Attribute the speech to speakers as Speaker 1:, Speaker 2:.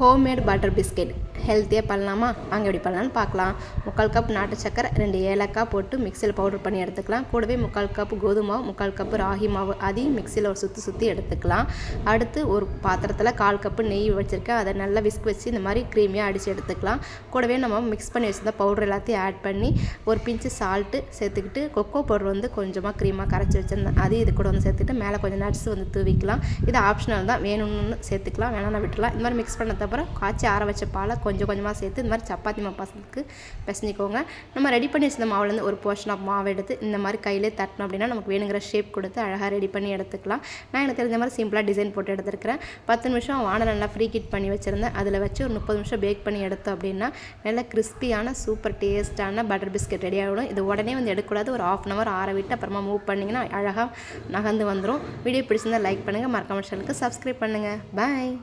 Speaker 1: Homemade butter biscuit ஹெல்த்தியாக பண்ணலாமா? அங்கே எப்படி பண்ணலான்னு பார்க்கலாம். 3/4 கப் நாட்டு சக்கரை, 2 ஏலக்காய் போட்டு மிக்சியில் பவுடர் பண்ணி எடுத்துக்கலாம். கூடவே 3/4 கப் கோதுமை மாவு, 3/4 கப் ராகி மாவு, அதையும் மிக்சியில் ஒரு சுற்றி எடுத்துக்கலாம். அடுத்து ஒரு பாத்திரத்தில் 1/4 கப்பு நெய் வச்சுருக்கேன். அதை நல்லா விஸ்க் வச்சு இந்த மாதிரி க்ரீமியாக அடித்து எடுத்துக்கலாம். கூடவே நம்ம மிக்ஸ் பண்ணி வச்சுருந்த பவுடர் எல்லாத்தையும் ஆட் பண்ணி ஒரு பிஞ்சு சால்ட்டு சேர்த்துக்கிட்டு கொக்கோ பவுடர் வந்து கொஞ்சமாக க்ரீமாக கரைச்சி வச்சுருந்தேன், அதையும் இது கூட வந்து சேர்த்துட்டு மேலே கொஞ்சம் நட்ஸ் வந்து தூவிக்கலாம். இது ஆப்ஷனல் தான், வேணும்னு சேர்த்துக்கலாம், வேணாம்னா விட்டுலாம். இந்த மாதிரி மிக்ஸ் பண்ணதுக்கப்புறம் காய்ச்சி ஆற வச்ச பாலை கொஞ்சமாக சேர்த்து இந்த மாதிரி சப்பாத்தி மாவு பசங்களுக்கு பிசைஞ்சிக்கோங்க. நம்ம ரெடி பண்ணி வச்சிருந்த மாவுலேருந்து ஒரு போர்ஷன் ஆஃப் மாவு எடுத்து இந்த மாதிரி கையிலே தட்டணும் அப்படின்னா நமக்கு வேணுங்கிற ஷேப் கொடுத்து அழகாக ரெடி பண்ணி எடுத்துக்கலாம். நான் எனக்கு தெரிஞ்ச மாதிரி சிம்பிளாக டிசைன் போட்டு எடுத்துருக்கிறேன். 10 நிமிஷம் வானல் நல்லா ஃப்ரீ ஹீட் பண்ணி வச்சுருந்தேன். அதில் வச்சு ஒரு 30 நிமிஷம் பேக் பண்ணி எடுத்தோம் அப்படின்னா நல்லா கிறிஸ்பியான சூப்பர் டேஸ்ட்டான பட்டர் பிஸ்கெட் ரெடி ஆகிடும். இது உடனே வந்து எடுக்கக்கூடாது, ஒரு 1/2 hour ஆற விட்டு அப்புறமா மூவ் பண்ணிங்கன்னா அழகாக நகர்ந்து வந்துடும். வீடியோ பிடிச்சிருந்தால் லைக் பண்ணுங்கள், மறக்காம சேனலுக்கு சப்ஸ்கிரைப் பண்ணுங்கள். பாய்.